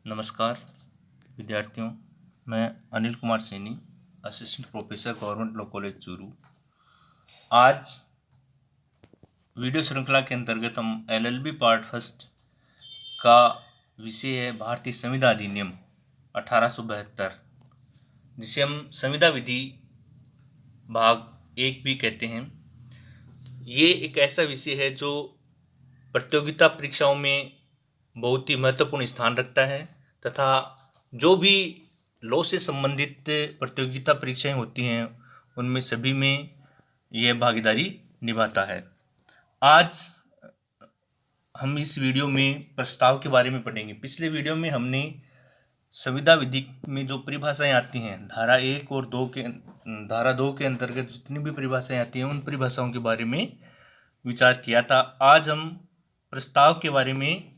नमस्कार विद्यार्थियों, मैं Anil Kumar Saini, assistant professor government law college Churu. आज वीडियो श्रृंखला के अंतर्गत हम LLB पार्ट फर्स्ट का विषय है भारतीय संविदा अधिनियम 1872, जिसे हम संविदा विधि भाग 1 भी कहते हैं। ये एक ऐसा विषय है जो प्रतियोगिता परीक्षाओं में बहुत ही महत्वपूर्ण स्थान रखता है तथा जो भी लॉ से संबंधित प्रतियोगिता परीक्षाएं होती हैं उनमें सभी में यह भागीदारी निभाता है। आज हम इस वीडियो में प्रस्ताव के बारे में पढ़ेंगे। पिछले वीडियो में हमने संविदा विधि में जो परिभाषाएं आती हैं धारा 1 और 2 के अंतर्गत जितनी भी परिभाषाएं आती हैं उन परिभाषाओं के बारे में विचार किया था। आज हम प्रस्ताव के बारे में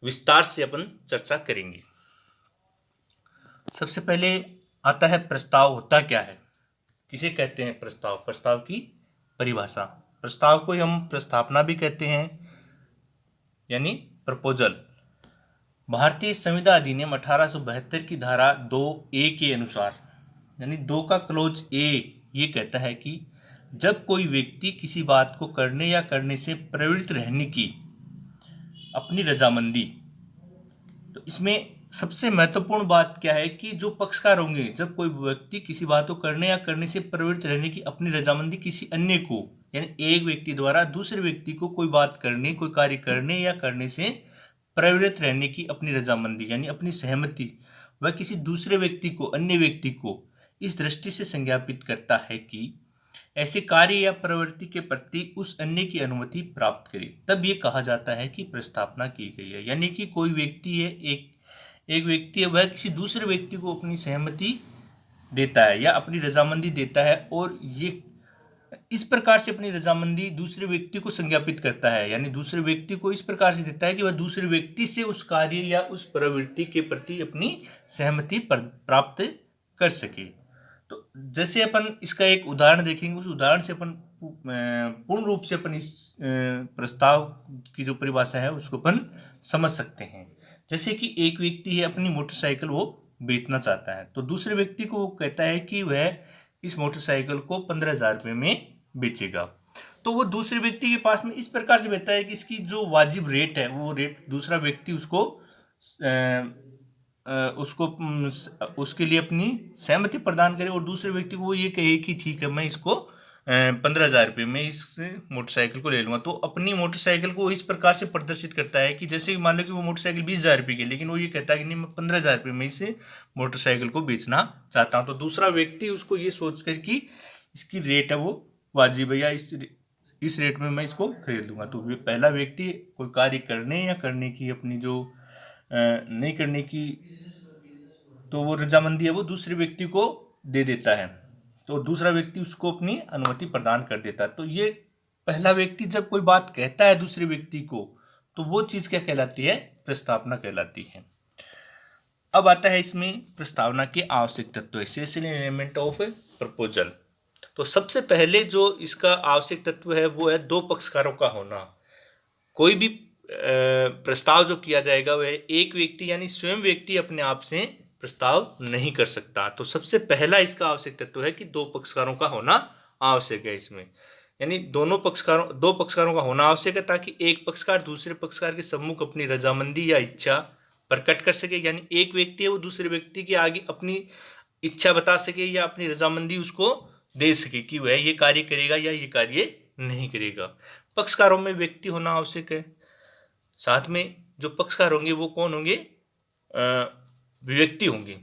विस्तार से अपन चर्चा करेंगे। सबसे पहले आता है प्रस्ताव होता क्या है, किसे कहते हैं प्रस्ताव। प्रस्ताव की परिभाषा, प्रस्ताव को हम प्रस्तावना भी कहते हैं, यानी प्रपोजल। भारतीय संविदा अधिनियम 1872 की धारा 2A के अनुसार, यानी 2 का क्लोज A ये कहता है कि जब कोई व्यक्ति किसी बात को करने या करने से प्रवृत्त रहने की अपनी रजामंदी, तो इसमें सबसे महत्वपूर्ण बात क्या है कि जो पक्षकार होंगे, जब कोई व्यक्ति किसी बात को करने या करने से प्रवृत्त रहने की अपनी रजामंदी किसी अन्य को, यानी एक व्यक्ति द्वारा दूसरे व्यक्ति को कोई बात करने, कोई कार्य करने या करने से प्रवृत्त रहने की अपनी रजामंदी यानी अपनी सहमति, वह किसी दूसरे व्यक्ति को, अन्य व्यक्ति को इस दृष्टि से संज्ञापित करता है कि ऐसे कार्य या प्रवृत्ति के प्रति उस अन्य की अनुमति प्राप्त करे, तब ये कहा जाता है कि प्रस्तावना की गई है। यानी कि कोई व्यक्ति है, एक व्यक्ति है, वह किसी दूसरे व्यक्ति को अपनी सहमति देता है या अपनी रजामंदी देता है और ये इस प्रकार से अपनी रजामंदी दूसरे व्यक्ति को संज्ञापित करता है, यानी दूसरे व्यक्ति को इस प्रकार से देता है कि वह दूसरे व्यक्ति से उस कार्य या उस प्रवृत्ति के प्रति अपनी सहमति प्राप्त कर सके। तो जैसे अपन इसका एक उदाहरण देखेंगे, उस उदाहरण से अपन पूर्ण रूप से अपन इस प्रस्ताव की जो परिभाषा है उसको अपन समझ सकते हैं। जैसे कि एक व्यक्ति है, अपनी मोटरसाइकिल वो बेचना चाहता है, तो दूसरे व्यक्ति को वो कहता है कि वह इस मोटरसाइकिल को 15,000 रुपये में बेचेगा। तो वो दूसरे व्यक्ति के पास में इस प्रकार से बेचता है कि इसकी जो वाजिब रेट है वो रेट दूसरा व्यक्ति उसके लिए अपनी सहमति प्रदान करे और दूसरे व्यक्ति को वो ये कहे कि ठीक है, मैं इसको 15,000 रुपये में इस मोटरसाइकिल को ले लूँगा। तो अपनी मोटरसाइकिल को इस प्रकार से प्रदर्शित करता है कि जैसे मान लो कि वो मोटरसाइकिल 20,000 रुपये की, लेकिन वो ये कहता है कि नहीं, मैं 15,000 रुपये में इस मोटरसाइकिल को बेचना चाहता हूँ। तो दूसरा व्यक्ति उसको ये सोच कर कि इसकी रेट है वो वाजिब है या इस रेट में मैं इसको खरीद लूँगा। तो पहला व्यक्ति कोई कार्य करने या करने की अपनी जो नहीं करने की तो वो रजामंदी है वो दूसरे व्यक्ति को दे देता है, तो दूसरा व्यक्ति उसको अपनी अनुमति प्रदान कर देता है। तो ये पहला व्यक्ति जब कोई बात कहता है दूसरे व्यक्ति को, तो वो चीज क्या कहलाती है, प्रस्तावना कहलाती है। अब आता है इसमें प्रस्तावना के आवश्यक तत्व, एसेंशियल एलिमेंट ऑफ प्रपोजल। तो सबसे पहले जो इसका आवश्यक तत्व है वो है 2 पक्षकारों का होना। कोई भी प्रस्ताव जो किया जाएगा वह एक व्यक्ति यानी स्वयं व्यक्ति अपने आप से प्रस्ताव नहीं कर सकता। तो सबसे पहला इसका आवश्यक तत्व है कि 2 पक्षकारों का होना आवश्यक है इसमें, यानी 2 पक्षकारों का होना आवश्यक है ताकि एक पक्षकार दूसरे पक्षकार के सम्मुख अपनी रजामंदी या इच्छा प्रकट कर सके। यानी एक व्यक्ति है वो दूसरे व्यक्ति के आगे अपनी इच्छा बता सके या अपनी रजामंदी उसको दे सके कि वह ये कार्य करेगा या ये कार्य नहीं करेगा। पक्षकारों में व्यक्ति होना आवश्यक है। साथ में जो पक्षकार होंगे वो कौन होंगे, व्यक्ति होंगे।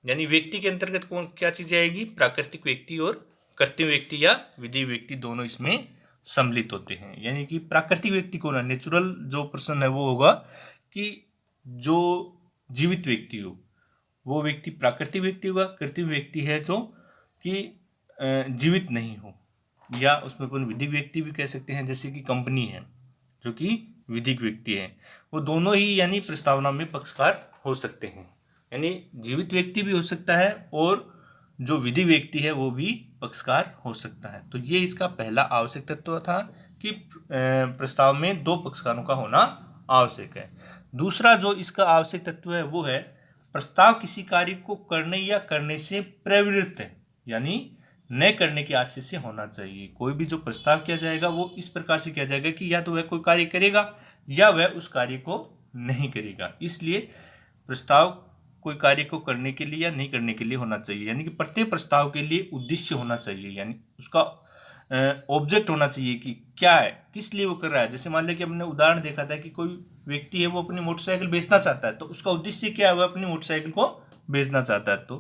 यानी व्यक्ति के अंतर्गत कौन क्या चीजें आएगी, प्राकृतिक व्यक्ति और कृत्रिम व्यक्ति या विधि व्यक्ति दोनों इसमें सम्मिलित होते हैं। यानी कि प्राकृतिक व्यक्ति कौन है, नेचुरल जो पर्सन है वो होगा कि जो जीवित व्यक्ति हो वो व्यक्ति प्राकृतिक व्यक्ति होगा। कृत्रिम व्यक्ति है जो कि जीवित नहीं हो, या उसमें कोई विधिक व्यक्ति भी कह सकते हैं, जैसे कि कंपनी है जो कि विधिक व्यक्ति है। वो दोनों ही यानी प्रस्तावना में पक्षकार हो सकते हैं, यानी जीवित व्यक्ति भी हो सकता है और जो विधि व्यक्ति है वो भी पक्षकार हो सकता है। तो ये इसका पहला आवश्यक तत्व था कि प्रस्ताव में 2 पक्षकारों का होना आवश्यक है। दूसरा जो इसका आवश्यक तत्व है वो है प्रस्ताव किसी कार्य को करने या करने से प्रवृत्त है, यानी न करने के आशय से होना चाहिए। कोई भी जो प्रस्ताव किया जाएगा वो इस प्रकार से किया जाएगा कि या तो वह कोई कार्य करेगा या वह उस कार्य को नहीं करेगा। इसलिए प्रस्ताव कोई कार्य को करने के लिए या नहीं करने के लिए होना चाहिए, यानी कि प्रत्येक प्रस्ताव के लिए उद्देश्य होना चाहिए, यानी उसका ऑब्जेक्ट होना चाहिए कि क्या है, किस लिए वो कर रहा है। जैसे मान लिया कि हमने उदाहरण देखा था कि कोई व्यक्ति है वो अपनी मोटरसाइकिल बेचना चाहता है, तो उसका उद्देश्य क्या है, वह अपनी मोटरसाइकिल को बेचना चाहता है। तो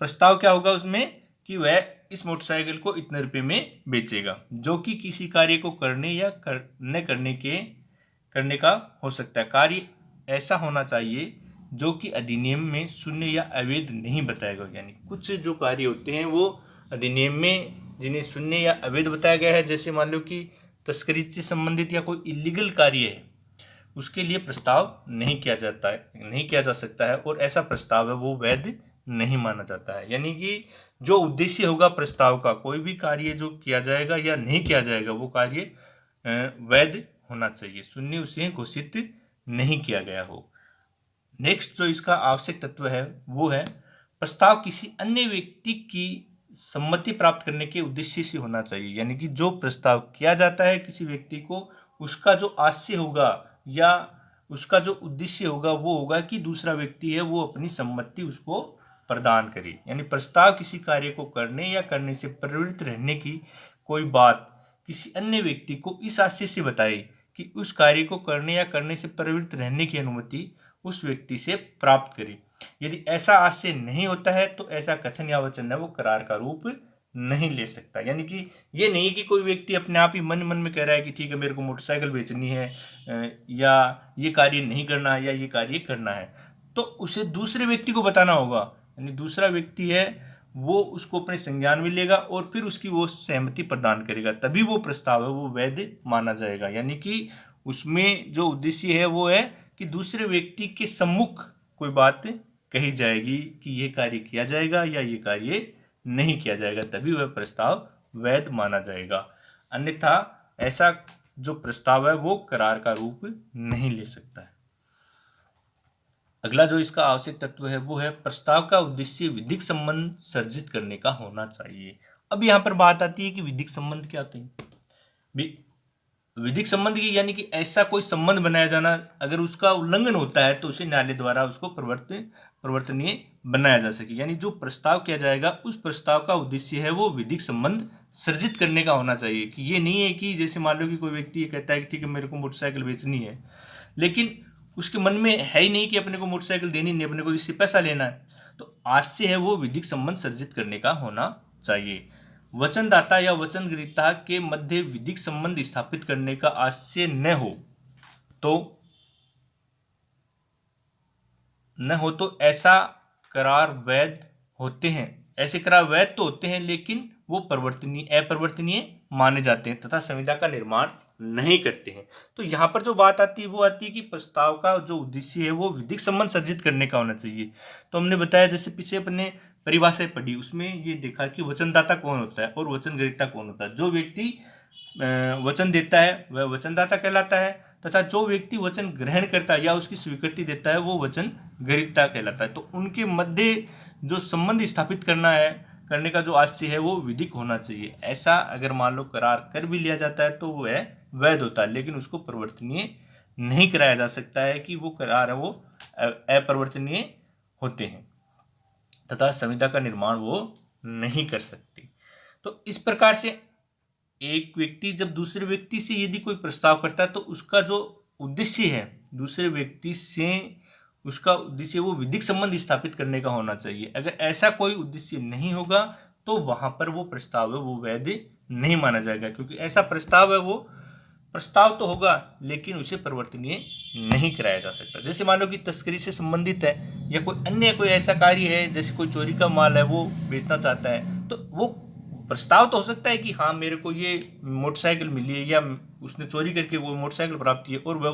प्रस्ताव क्या होगा उसमें कि वह इस मोटरसाइकिल को इतने रुपए में बेचेगा, जो कि किसी कार्य को करने या न करने का हो सकता है। कार्य ऐसा होना चाहिए जो कि अधिनियम में शून्य या अवैध नहीं बताया गया, यानी कुछ जो कार्य होते हैं वो अधिनियम में जिन्हें शून्य या अवैध बताया गया है, जैसे मान लो कि तस्करी से संबंधित या कोई इलीगल कार्य है, उसके लिए प्रस्ताव नहीं किया जाता है, नहीं किया जा सकता है, और ऐसा प्रस्ताव है वो वैध नहीं माना जाता है। यानी कि जो उद्देश्य होगा प्रस्ताव का, कोई भी कार्य जो किया जाएगा या नहीं किया जाएगा वो कार्य वैध होना चाहिए, शून्य उसे घोषित नहीं किया गया हो। नेक्स्ट जो इसका आवश्यक तत्व है वो है प्रस्ताव किसी अन्य व्यक्ति की सम्मति प्राप्त करने के उद्देश्य से होना चाहिए, यानी कि जो प्रस्ताव किया जाता है किसी व्यक्ति को, उसका जो आशय होगा या उसका जो उद्देश्य होगा वो होगा कि दूसरा व्यक्ति है वो अपनी सम्मति उसको प्रदान करे। यानी प्रस्ताव किसी कार्य को करने या करने से प्रवृत्त रहने की कोई बात किसी अन्य व्यक्ति को इस आशय से बताए कि उस कार्य को करने या करने से प्रवृत्त रहने की अनुमति उस व्यक्ति से प्राप्त करे। यदि ऐसा आशय नहीं होता है तो ऐसा कथन या वचन है वो करार का रूप नहीं ले सकता। यानी कि ये नहीं कि कोई व्यक्ति अपने आप ही मन मन में कह रहा है कि ठीक है मेरे को मोटरसाइकिल बेचनी है या ये कार्य नहीं करना है या ये कार्य करना है, तो उसे दूसरे व्यक्ति को बताना होगा। यानी दूसरा व्यक्ति है वो उसको अपने संज्ञान में लेगा और फिर उसकी वो सहमति प्रदान करेगा, तभी वो प्रस्ताव है वो वैध माना जाएगा। यानी कि उसमें जो उद्देश्य है वो है कि दूसरे व्यक्ति के सम्मुख कोई बात कही जाएगी कि ये कार्य किया जाएगा या ये कार्य नहीं किया जाएगा, तभी वह प्रस्ताव वैध माना जाएगा। अन्यथा ऐसा जो प्रस्ताव है वो करार का रूप नहीं ले सकता है। अगला जो इसका आवश्यक तत्व है वो है प्रस्ताव का उद्देश्य विधिक संबंध सर्जित करने का होना चाहिए। अब यहाँ पर बात आती है कि विधिक संबंध क्या होते हैं। विधिक संबंध की यानी कि ऐसा कोई संबंध बनाया जाना, अगर उसका उल्लंघन होता है तो उसे न्यायालय द्वारा उसको परिवर्तनीय बनाया जा सके। यानी जो प्रस्ताव किया जाएगा उस प्रस्ताव का उद्देश्य है वो विधिक संबंध सर्जित करने का होना चाहिए। कि ये नहीं है कि जैसे मान लो कि कोई व्यक्ति ये कहता है कि ठीक है मेरे को मोटरसाइकिल बेचनी है, लेकिन उसके मन में है ही नहीं कि अपने को मोटरसाइकिल देनी नहीं, अपने को इससे पैसा लेना है, तो आशय है वो विधिक संबंध सर्जित करने का होना चाहिए। वचनदाता या वचनग्रहीता के मध्य विधिक संबंध स्थापित करने का आशय न हो तो ऐसा करार वैध होते हैं। ऐसे करार वैध तो होते हैं लेकिन वो अपरिवर्तनीय माने जाते हैं तथा संविदा का निर्माण नहीं करते हैं। तो यहाँ पर जो बात आती है वो आती है कि प्रस्ताव का जो उद्देश्य है वो विधिक संबंध सर्जित करने का होना चाहिए। तो हमने बताया जैसे पीछे अपने परिभाषा पढ़ी, उसमें ये देखा कि वचनदाता कौन होता है और वचनग्रहीता कौन होता है। जो व्यक्ति वचन देता है वह वचनदाता कहलाता है तथा जो व्यक्ति वचन ग्रहण करता है या उसकी स्वीकृति देता है वो वचनग्रहीता कहलाता है। तो उनके मध्य जो संबंध स्थापित करने का जो आशय है वो विधिक होना चाहिए। ऐसा अगर मान लो करार कर भी लिया जाता है तो वह वैध होता है, लेकिन उसको परिवर्तनीय नहीं कराया जा सकता है कि वो करार है वो अपरिवर्तनीय होते हैं तथा संविदा का निर्माण वो नहीं कर सकते। तो इस प्रकार से एक व्यक्ति जब दूसरे व्यक्ति से यदि कोई प्रस्ताव करता है तो उसका जो उद्देश्य है दूसरे व्यक्ति से उसका उद्देश्य वो विधिक संबंध स्थापित करने का होना चाहिए। अगर ऐसा कोई उद्देश्य नहीं होगा तो वहां पर वो प्रस्ताव है वो वैध नहीं माना जाएगा, क्योंकि ऐसा प्रस्ताव है वो प्रस्ताव तो होगा लेकिन उसे परिवर्तनीय नहीं कराया जा सकता। जैसे मान लो कि तस्करी से संबंधित है या कोई ऐसा कार्य है, जैसे कोई चोरी का माल है वो बेचना चाहता है, तो वो प्रस्ताव तो हो सकता है कि हाँ मेरे को ये मोटरसाइकिल मिली है या उसने चोरी करके वो मोटरसाइकिल प्राप्त की है और वह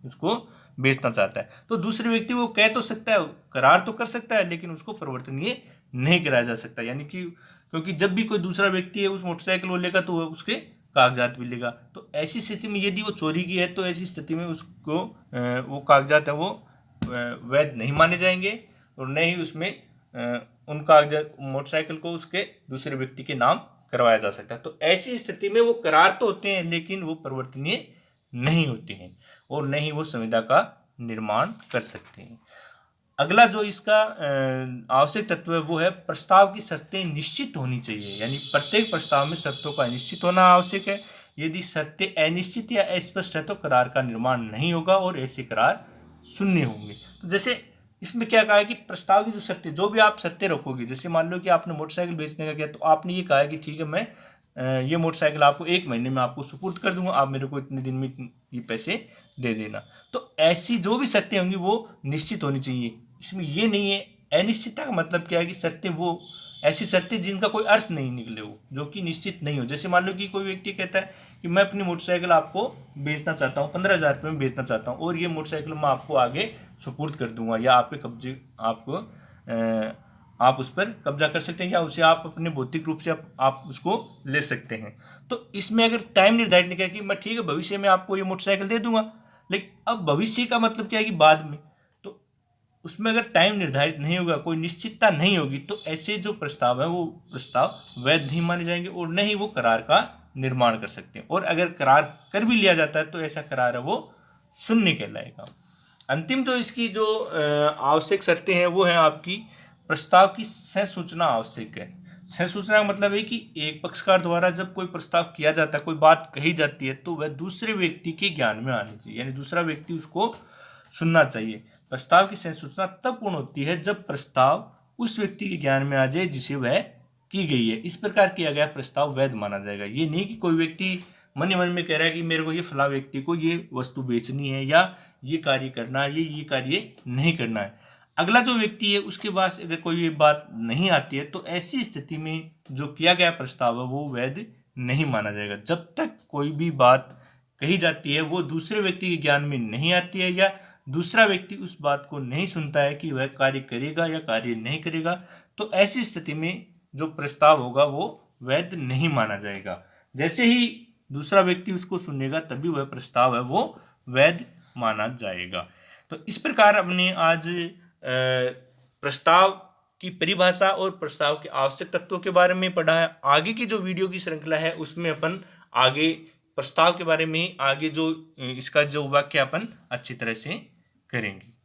उसको बेचना चाहता है। तो दूसरे व्यक्ति वो कह तो सकता है, करार तो कर सकता है, लेकिन उसको परिवर्तनीय नहीं कराया जा सकता। यानी कि क्योंकि जब भी कोई दूसरा व्यक्ति है उस मोटरसाइकिल को लेगा तो वह उसके कागजात भी लेगा। तो ऐसी स्थिति में यदि वो चोरी की है तो ऐसी स्थिति में उसको वो कागजात है वो वैध नहीं माने जाएंगे और न ही उसमें उन कागजात मोटरसाइकिल को उसके दूसरे व्यक्ति के नाम करवाया जा सकता है। तो ऐसी स्थिति में वो करार तो होते हैं लेकिन वो परिवर्तनीय नहीं होते हैं और न ही वो संविदा का निर्माण कर सकते हैं। अगला जो इसका आवश्यक तत्व है वो है प्रस्ताव की शर्तें निश्चित होनी चाहिए, यानी प्रत्येक प्रस्ताव में शर्तों का निश्चित होना आवश्यक है। यदि शर्तें अनिश्चित या अस्पष्ट है तो करार का निर्माण नहीं होगा और ऐसे करार शून्य होंगे। तो जैसे इसमें क्या कहा है कि प्रस्ताव की जो शर्तें, जो भी आप शर्तें रखोगे, जैसे मान लो कि आपने मोटरसाइकिल बेचने का किया तो आपने ये कहा है कि ठीक है मैं ये मोटरसाइकिल आपको 1 महीने में आपको सुपुर्द कर दूंगा, आप मेरे को इतने दिन में ये पैसे दे देना। तो ऐसी जो भी शर्तें होंगी वो निश्चित होनी चाहिए। इसमें ये नहीं है, अनिश्चितता का मतलब क्या है कि शर्तें वो ऐसी शर्तें जिनका कोई अर्थ नहीं निकले हो, जो कि निश्चित नहीं हो। जैसे मान लो कि कोई व्यक्ति कहता है कि मैं अपनी मोटरसाइकिल आपको बेचना चाहता हूँ, 15,000 रुपये में बेचना चाहता हूँ और ये मोटरसाइकिल मैं आपको आगे सुपुर्द कर दूंगा या आपके कब्जे आप उस पर कब्जा कर सकते हैं या उसे आप अपने भौतिक रूप से आप उसको ले सकते हैं। तो इसमें अगर टाइम निर्धारित नहीं किया कि मैं ठीक है भविष्य में आपको ये मोटरसाइकिल दे दूंगा, लेकिन अब भविष्य का मतलब क्या है कि बाद में, तो उसमें अगर टाइम निर्धारित नहीं होगा, कोई निश्चितता नहीं होगी, तो ऐसे जो प्रस्ताव है वो प्रस्ताव वैध नहीं माने जाएंगे और न ही वो करार का निर्माण कर सकते हैं। और अगर करार कर भी लिया जाता है तो ऐसा करार है वो शून्य कहलाएगा। अंतिम जो इसकी जो आवश्यक शर्तें हैं वो है आपकी प्रस्ताव की सह सूचना आवश्यक है। सह सूचना का मतलब है कि एक पक्षकार द्वारा जब कोई प्रस्ताव किया जाता है, कोई बात कही जाती है, तो वह दूसरे व्यक्ति के ज्ञान में आनी चाहिए, यानी दूसरा व्यक्ति उसको सुनना चाहिए। प्रस्ताव की सह सूचना तब पूर्ण होती है जब प्रस्ताव उस व्यक्ति के ज्ञान में आ जाए जिसे वह की गई है। इस प्रकार किया गया प्रस्ताव वैध माना जाएगा। ये नहीं कि कोई व्यक्ति मन ही मन में कह रहा है कि मेरे को ये फला व्यक्ति को ये वस्तु बेचनी है या ये कार्य करना है, ये कार्य नहीं करना है। अगला जो व्यक्ति है उसके पास अगर कोई बात नहीं आती है तो ऐसी स्थिति में जो किया गया प्रस्ताव है वो वैध नहीं माना जाएगा। जब तक कोई भी बात कही जाती है वो दूसरे व्यक्ति के ज्ञान में नहीं आती है या दूसरा व्यक्ति उस बात को नहीं सुनता है कि वह कार्य करेगा या कार्य नहीं करेगा, तो ऐसी स्थिति में जो प्रस्ताव होगा वो वैध नहीं माना जाएगा। जैसे ही दूसरा व्यक्ति उसको सुनेगा तभी वह प्रस्ताव है वो वैध माना जाएगा। तो इस प्रकार हमने आज प्रस्ताव की परिभाषा और प्रस्ताव के आवश्यक तत्वों के बारे में पढ़ा है। आगे की जो वीडियो की श्रृंखला है उसमें अपन आगे प्रस्ताव के बारे में आगे जो इसका जो वाक्यापन अच्छी तरह से करेंगे।